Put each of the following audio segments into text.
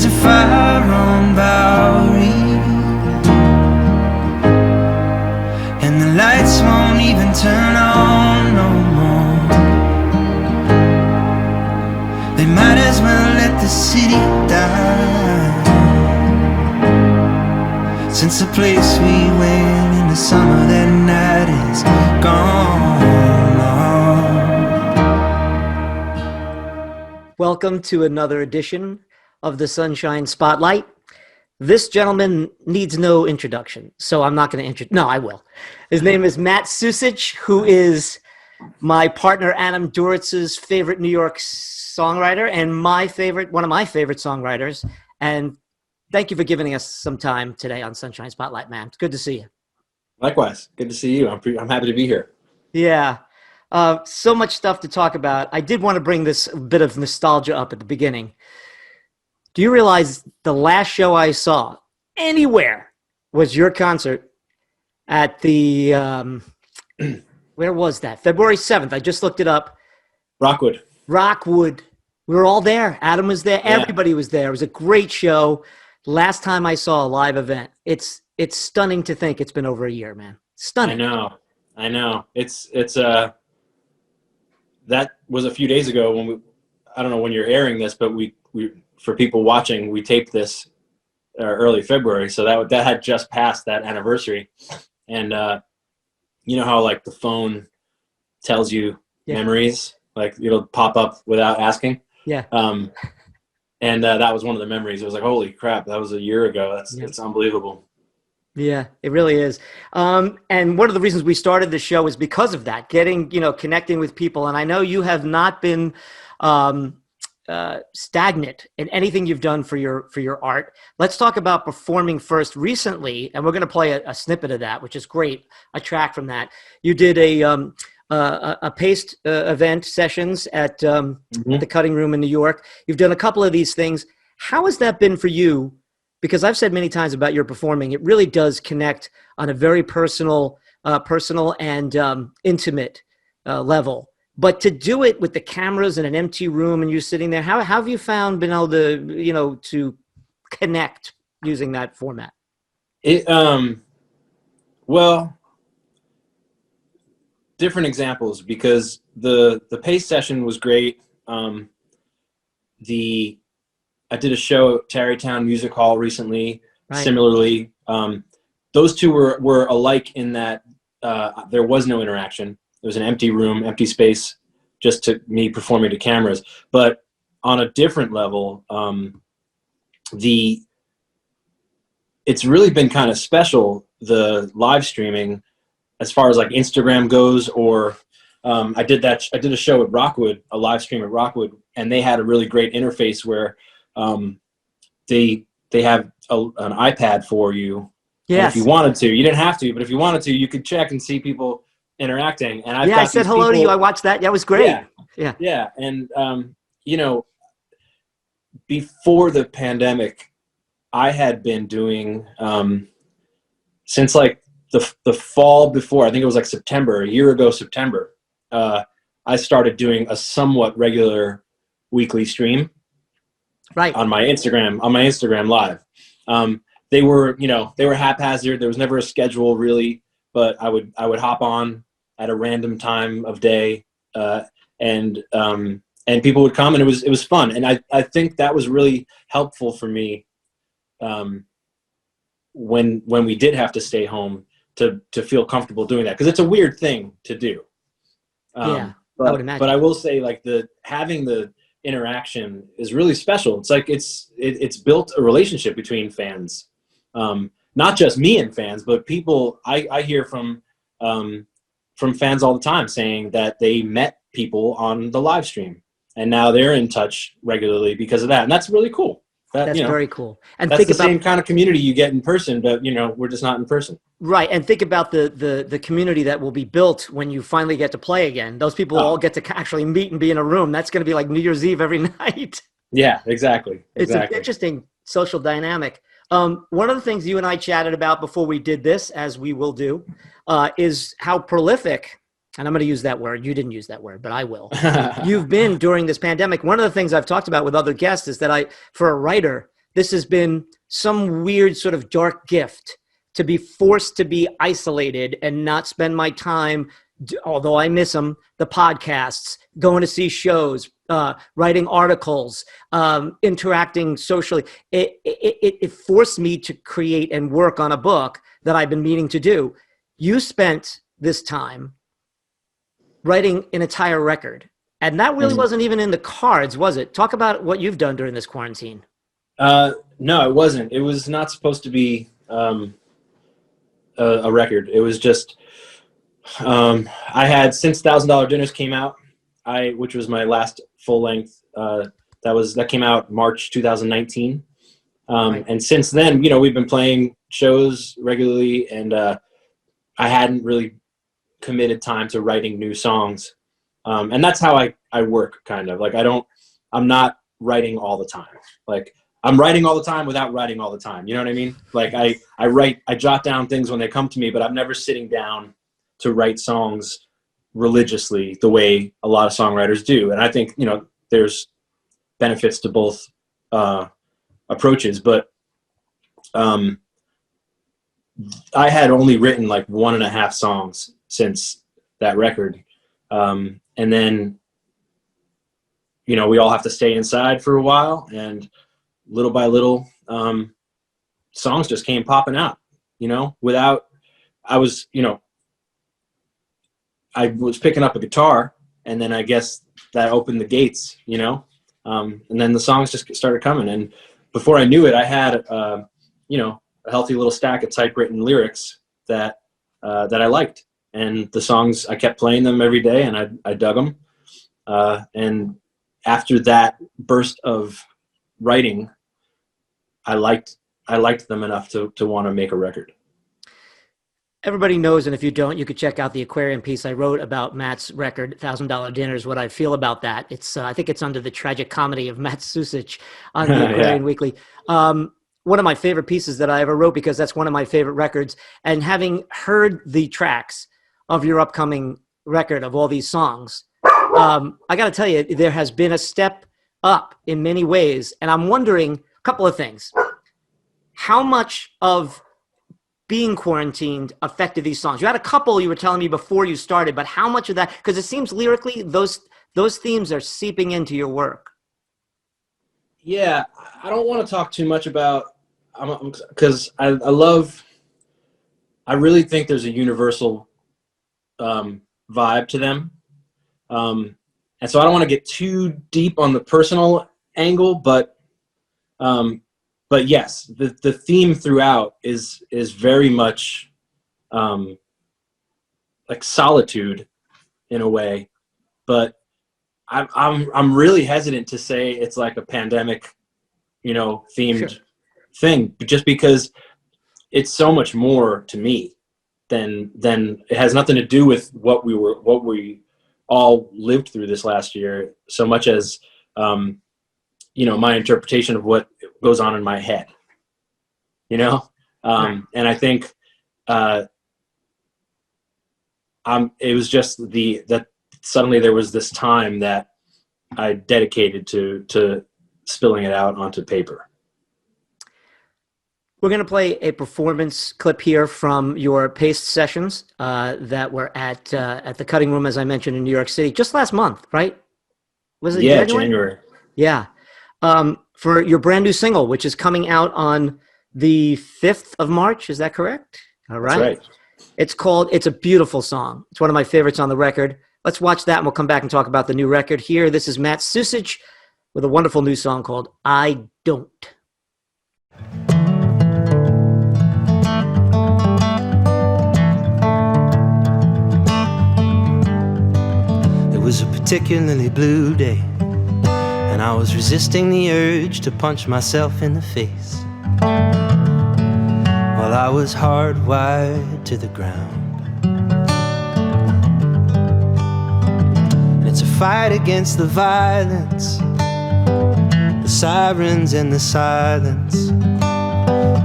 a fire on Bowery, and the lights won't even turn on no more. They might as well let the city die, since the place we went in the summer that night is gone. Welcome to another edition of the Sunshine Spotlight. This gentleman needs no introduction, so I'm not going to no, I will. His name is Matt Sucich, who is my partner Adam Duritz's favorite New York songwriter and one of my favorite songwriters. And thank you for giving us some time today on Sunshine Spotlight, man. It's good to see you. Likewise. Good to see you. I'm happy to be here. Yeah. So much stuff to talk about. I did want to bring this bit of nostalgia up at the beginning. Do you realize the last show I saw anywhere was your concert at the, where was that? February 7th. I just looked it up. Rockwood. We were all there. Adam was there. Yeah. Everybody was there. It was a great show. Last time I saw a live event. It's stunning to think it's been over a year, man. Stunning. I know. It's that was a few days ago when I don't know when you're airing this, but we for people watching, we taped this early February. So that had just passed that anniversary. And you know how like the phone tells you memories, like it'll pop up without asking. Yeah. And that was one of the memories. It was like, holy crap, that was a year ago. It's unbelievable. Yeah, it really is. And one of the reasons we started the show is because of that, connecting with people. And I know you have not been stagnant in anything you've done for your art. Let's talk about performing first recently. And we're going to play a snippet of that, which is great. A track from that. You did a Paste event sessions at the Cutting Room in New York. You've done a couple of these things. How has that been for you? Because I've said many times about your performing, it really does connect on a very personal and intimate level. But to do it with the cameras in an empty room and you sitting there, how have you found being able to, to connect using that format? Well, different examples, because the Pace session was great. I did a show at Tarrytown Music Hall recently. Right. Similarly, those two were alike in that there was no interaction. It was an empty room, empty space, just to me performing to cameras. But on a different level, it's really been kind of special, the live streaming, as far as like Instagram goes, or I did a show at Rockwood, a live stream at Rockwood, and they had a really great interface where they have an iPad for you. Yes. If you wanted to, you didn't have to, but if you wanted to, you could check and see people interacting. And I said hello to you. I watched that. That was great. Yeah. And before the pandemic, I had been doing since like the fall before. I think it was like September, a year ago, September. I started doing a somewhat regular weekly stream. Right. On my Instagram live. They were haphazard. There was never a schedule really, but I would hop on at a random time of day, and people would come, and it was fun. And I think that was really helpful for me when we did have to stay home to feel comfortable doing that, because it's a weird thing to do. I would imagine. But I will say, like, having the interaction is really special. It's like it's built a relationship between fans, not just me and fans, but people. I hear from fans all the time saying that they met people on the live stream and now they're in touch regularly because of that, and that's really cool. That's very cool. And that's the same kind of community you get in person, but we're just not in person. Right. And think about the community that will be built when you finally get to play again. Those people all get to actually meet and be in a room. That's going to be like New Year's Eve every night. Yeah, exactly. It's an interesting social dynamic. One of the things you and I chatted about before we did this, as we will do, is how prolific, and I'm going to use that word. You didn't use that word, but I will. You've been during this pandemic. One of the things I've talked about with other guests is that for a writer, this has been some weird sort of dark gift to be forced to be isolated and not spend my time, although I miss them, the podcasts, going to see shows, writing articles, interacting socially. It forced me to create and work on a book that I've been meaning to do. You spent this time writing an entire record, and that really wasn't even in the cards, was it? Talk about what you've done during this quarantine. No, it wasn't. It was not supposed to be a record. It was just I had, since $1,000 Dinners came out, which was my last full length, that came out March 2019. Right. And since then, you know, we've been playing shows regularly, and I hadn't really committed time to writing new songs. And that's how I work, kind of. Like, I'm not writing all the time. Like, I'm writing all the time without writing all the time. You know what I mean? Like, I jot down things when they come to me, but I'm never sitting down to write songs religiously the way a lot of songwriters do. And I think, you know, there's benefits to both approaches, but I had only written like 1.5 songs since that record. And then, you know, we all have to stay inside for a while, and little by little, songs just came popping out, you know, I was picking up a guitar, and then I guess that opened the gates, you know, and then the songs just started coming. And before I knew it, I had, you know, a healthy little stack of typewritten lyrics that I liked. And the songs, I kept playing them every day, and I dug them. And after that burst of writing, I liked them enough to want to make a record. Everybody knows, and if you don't, you could check out the Aquarium piece I wrote about Matt's record, $1,000 Dinners, what I feel about that. It's I think it's under the tragic comedy of Matt Sucich on the Aquarium Weekly. One of my favorite pieces that I ever wrote, because that's one of my favorite records. And having heard the tracks of your upcoming record of all these songs, I got to tell you, there has been a step up in many ways. And I'm wondering a couple of things. How much of being quarantined affected these songs? You had a couple you were telling me before you started, but how much of that, because it seems lyrically those themes are seeping into your work. Yeah, I don't want to talk too much about, because I really think there's a universal vibe to them. And so I don't want to get too deep on the personal angle, but yes, the theme throughout is very much like solitude in a way, but I'm really hesitant to say it's like a pandemic, you know, themed thing, just because it's so much more to me than it has nothing to do with what we all lived through this last year, so much as you know, my interpretation of what goes on in my head, you know? And I think it was just that suddenly there was this time that I dedicated to spilling it out onto paper. We're going to play a performance clip here from your Paste sessions that were at the Cutting Room, as I mentioned, in New York City, just last month, right? Was it January? Yeah. For your brand new single, which is coming out on the 5th of March. Is that correct? All right. That's right. It's a beautiful song. It's one of my favorites on the record. Let's watch that, and we'll come back and talk about the new record here. This is Matt Sucich with a wonderful new song called I Don't. It was a particularly blue day, and I was resisting the urge to punch myself in the face. Well, I was hardwired to the ground. And it's a fight against the violence, the sirens and the silence,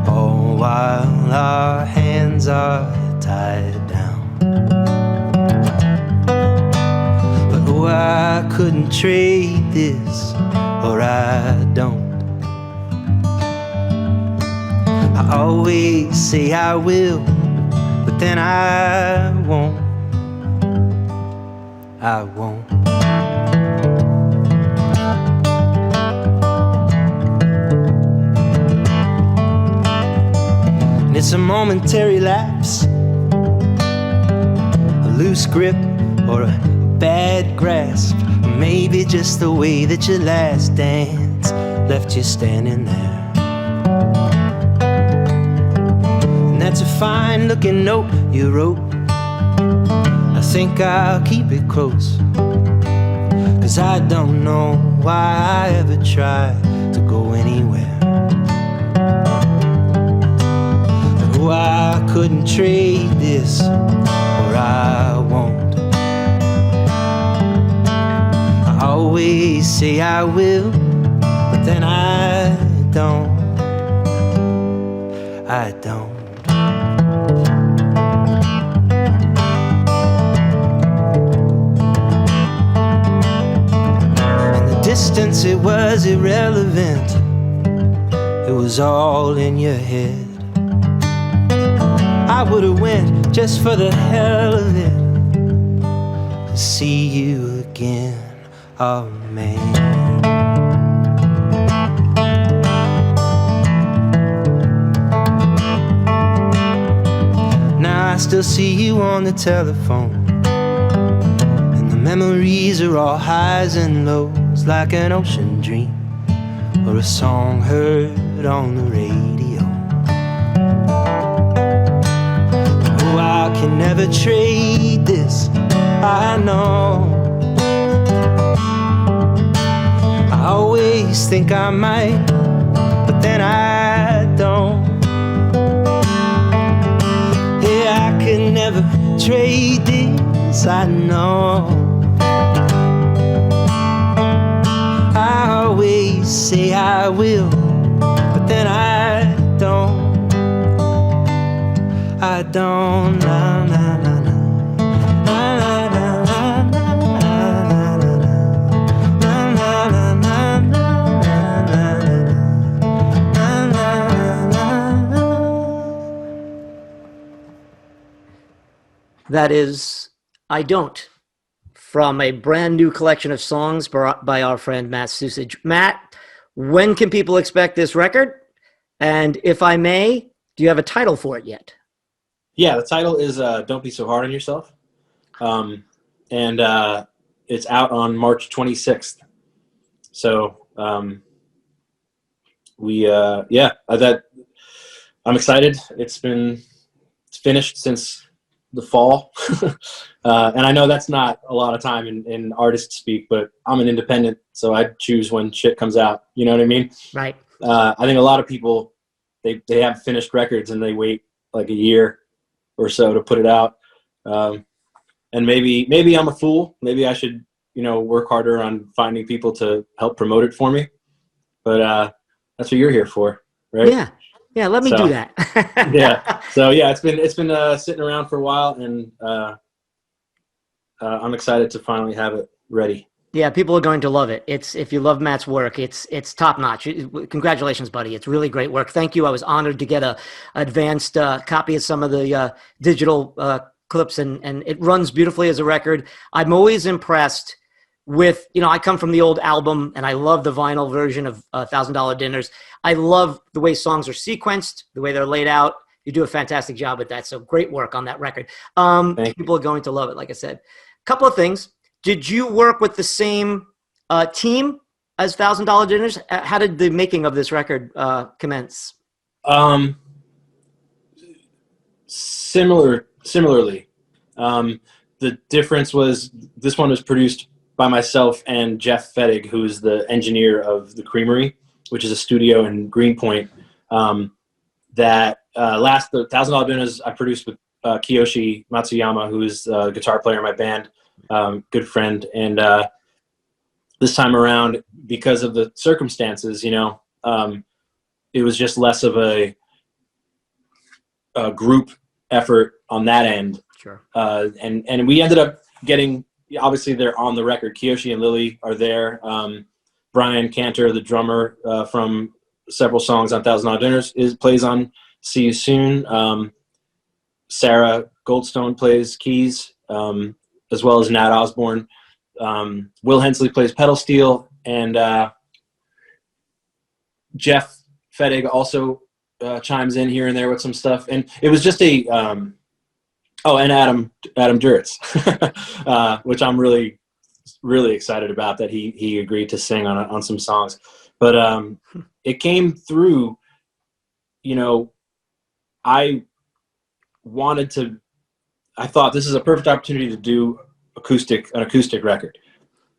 all while our hands are tied down. But oh, I couldn't trade this, or I don't. I always say I will, but then I won't. I won't. And it's a momentary lapse, a loose grip or a bad grasp, or maybe just the way that your last dance left you standing there. And that's a fine looking note you wrote. I think I'll keep it close, 'cause I don't know why I ever tried to go anywhere. Oh, I couldn't trade this, or I won't. I always say I will, but then I don't. I don't. In the distance it was irrelevant, it was all in your head. I would've went just for the hell of it, to see you again, oh man. Now I still see you on the telephone, and the memories are all highs and lows, like an ocean dream or a song heard on the radio. Oh, I can never trade this, I know. I always think I might, but then I don't. Yeah, I can never trade this, I know. I always say I will, but then I don't. I don't, na na na na. That is I Don't, from a brand new collection of songs by our friend Matt Sucich. Matt, when can people expect this record? And if I may, do you have a title for it yet? Yeah, the title is Don't Be So Hard on Yourself. And it's out on March 26th. So I'm excited. It's finished since the fall. And I know that's not a lot of time in artist speak, but I'm an independent, so I choose when shit comes out. You know what I mean? Right. I think a lot of people, they have finished records and they wait like a year or so to put it out. And maybe I'm a fool. Maybe I should, work harder on finding people to help promote it for me. But that's what you're here for, right? Yeah. Let me do that. Yeah. So yeah, it's been sitting around for a while, and I'm excited to finally have it ready. Yeah, people are going to love it. If you love Matt's work, it's top notch. Congratulations, buddy. It's really great work. Thank you. I was honored to get a advanced copy of some of the digital clips, and it runs beautifully as a record. I'm always impressed with, I come from the old album, and I love the vinyl version of $1,000 Dinners. I love the way songs are sequenced, the way they're laid out. You do a fantastic job with that. So great work on that record. People are going to love it, like I said. Couple of things. Did you work with the same team as $1,000 Dinners? How did the making of this record commence? Similarly. The difference was this one was produced by myself and Jeff Fettig, who is the engineer of the Creamery, which is a studio in Greenpoint. The $1,000 Dinners I produced with Kiyoshi Matsuyama, who is a guitar player in my band, good friend. And this time around, because of the circumstances, it was just less of a group effort on that end. Sure. And we ended up getting, obviously they're on the record. Kiyoshi and Lily are there. Brian Cantor, the drummer from several songs on $1,000 Dinners, plays on See You Soon. Sarah Goldstone plays keys, as well as Nat Osborne. Will Hensley plays pedal steel, and Jeff Fettig also chimes in here and there with some stuff. And it was just a and Adam Duritz, which I'm really excited about, that he agreed to sing on some songs. But it came through, you know, I thought this is a perfect opportunity to do an acoustic record.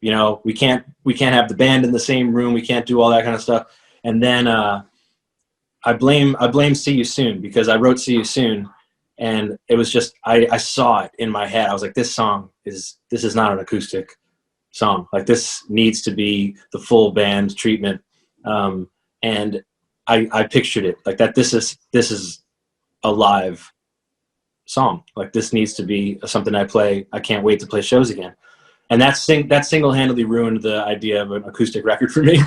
You know, we can't have the band in the same room. We can't do all that kind of stuff. And then I blame See You Soon, because I wrote See You Soon, and it was just, I saw it in my head. I was like, this is not an acoustic song. Like, this needs to be the full band treatment. And I pictured it like that. This is a live song. Like, this needs to be something I play. I can't wait to play shows again. And that single-handedly ruined the idea of an acoustic record for me.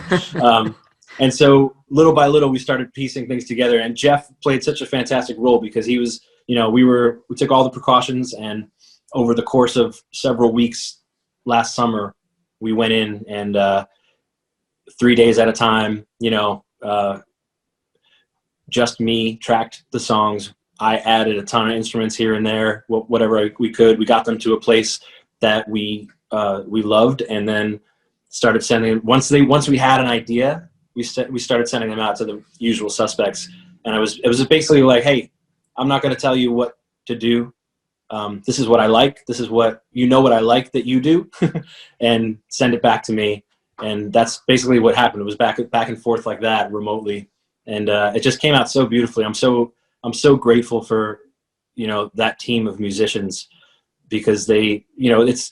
And so little by little, we started piecing things together, and Jeff played such a fantastic role, because he was, you know, we took all the precautions, and over the course of several weeks last summer, we went in and 3 days at a time, you know, just me tracked the songs. I added a ton of instruments here and there, whatever we could. We got them to a place that we loved, and then started sending. Once we had an idea, we started sending them out to the usual suspects. And it was basically like, hey, I'm not going to tell you what to do. This is what I like. This is what I like that you do, and send it back to me. And that's basically what happened. It was back and forth like that, remotely, and it just came out so beautifully. I'm so grateful for, you know, that team of musicians, because they, you know, it's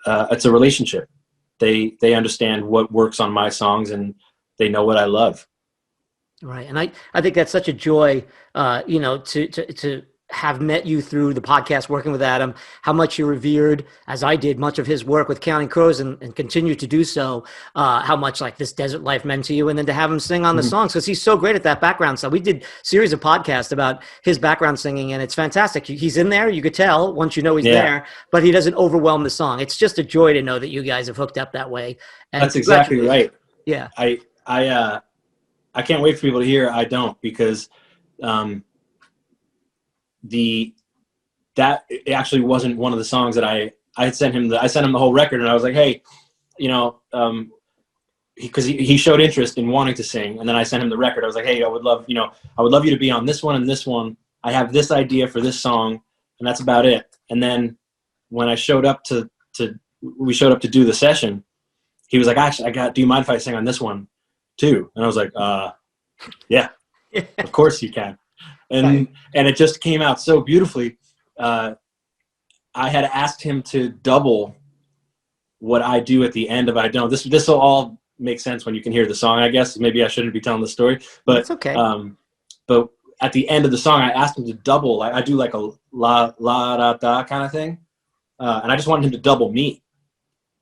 a relationship. They understand what works on my songs, and they know what I love. Right. And I think that's such a joy, you know, to have met you through the podcast, working with Adam, how much you revered, as I did, much of his work with Counting Crows, and continue to do so, how much like This Desert Life meant to you, and then to have him sing on the songs, because he's so great at that background stuff. We did a series of podcasts about his background singing, and it's fantastic. He's in there, you could tell once you know he's there, but he doesn't overwhelm the song. It's just a joy to know that you guys have hooked up that way. And that's exactly right. Yeah. I can't wait for people to hear I Don't, because that it actually wasn't one of the songs that I had sent him. I sent him the whole record, and I was like, hey, you know, because he showed interest in wanting to sing, and then I sent him the record. I was like, hey, I would love you to be on this one and this one. I have this idea for this song, and that's about it. And then when I showed up to do the session, he was like, actually, do you mind if I sing on this one too? And I was like, yeah, of course you can. And it just came out so beautifully. I had asked him to double what I do at the end of I Don't. This will all make sense when you can hear the song, I guess. Maybe I shouldn't be telling the story, but it's okay. But at the end of the song, I asked him to double. I do like a la da da kind of thing, and I just wanted him to double me.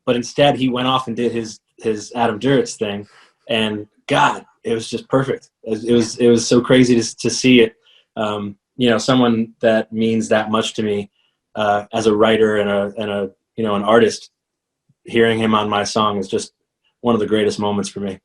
But instead, he went off and did his Adam Duritz thing, and God, it was just perfect. It was so crazy to see it. You know, someone that means that much to me as a writer and a you know, an artist, hearing him on my song is just one of the greatest moments for me.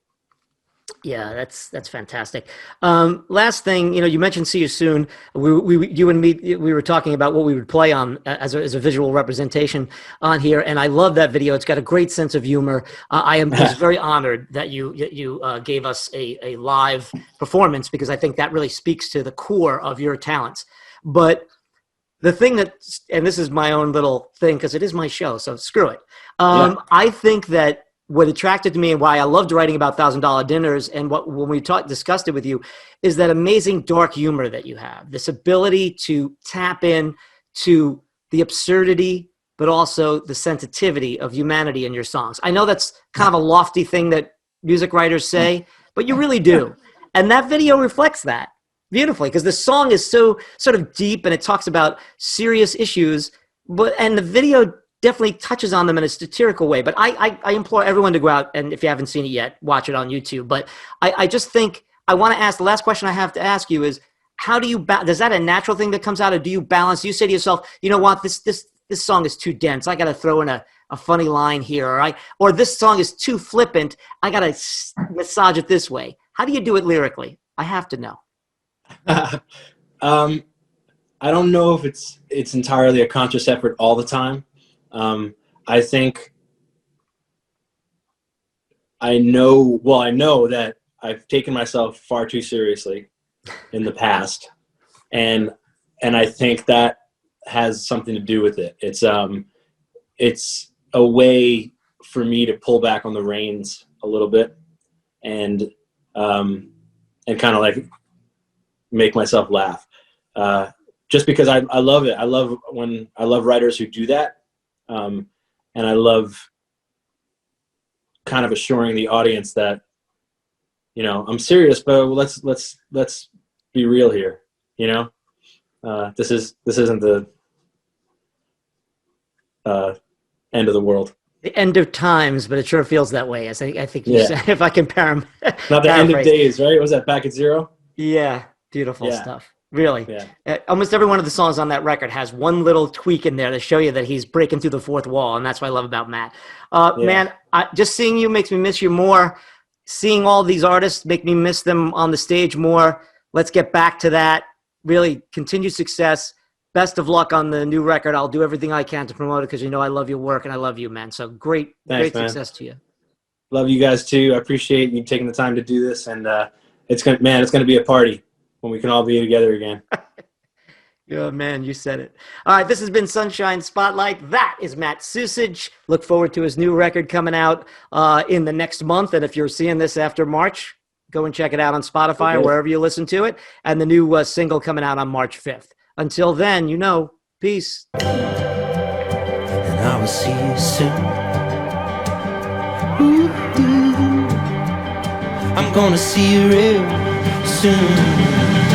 Yeah, that's fantastic. Last thing, you know, you mentioned See You Soon. You and me, we were talking about what we would play on as a visual representation on here, and I love that video. It's got a great sense of humor. I am just very honored that you gave us a live performance, because I think that really speaks to the core of your talents. But the thing that, and this is my own little thing, because it is my show, so screw it. I think that what attracted to me and why I loved writing about $1,000 dinners, and when we discussed it with you, is that amazing dark humor that you have, this ability to tap in to the absurdity, but also the sensitivity of humanity in your songs. I know that's kind of a lofty thing that music writers say, but you really do. And that video reflects that beautifully, because the song is so sort of deep, and it talks about serious issues, and the video definitely touches on them in a satirical way. But I implore everyone to go out, and if you haven't seen it yet, watch it on YouTube. But I just think I want to ask, the last question I have to ask you is, how do you, does that a natural thing that comes out, or do you balance? You say to yourself, you know what, this song is too dense. I got to throw in a funny line here, or this song is too flippant. I got to massage it this way. How do you do it lyrically? I have to know. I don't know if it's entirely a conscious effort all the time. I think I know that I've taken myself far too seriously in the past, and I think that has something to do with it. It's a way for me to pull back on the reins a little bit, and kind of like make myself laugh. Just because I love it. I love writers who do that. And I love kind of assuring the audience that, you know, I'm serious, but let's be real here. You know, this isn't the end of the world. The end of times, but it sure feels that way. I think you said, if I compare them. Not the end of days, right? Was that Back at Zero? Yeah. Beautiful stuff. Really. Yeah. Almost every one of the songs on that record has one little tweak in there to show you that he's breaking through the fourth wall. And that's what I love about Matt. Man, just seeing you makes me miss you more. Seeing all these artists make me miss them on the stage more. Let's get back to that. Really continued success. Best of luck on the new record. I'll do everything I can to promote it because you know I love your work and I love you, man. So great success to you. Love you guys too. I appreciate you taking the time to do this, and it's gonna be a party when we can all be together again. Yeah, man, you said it. All right, this has been Sunshine Spotlight. That is Matt Sucich. Look forward to his new record coming out in the next month. And if you're seeing this after March, go and check it out on Spotify or wherever you listen to it. And the new single coming out on March 5th. Until then, you know, peace. And I will see you soon. I'm gonna see you real soon.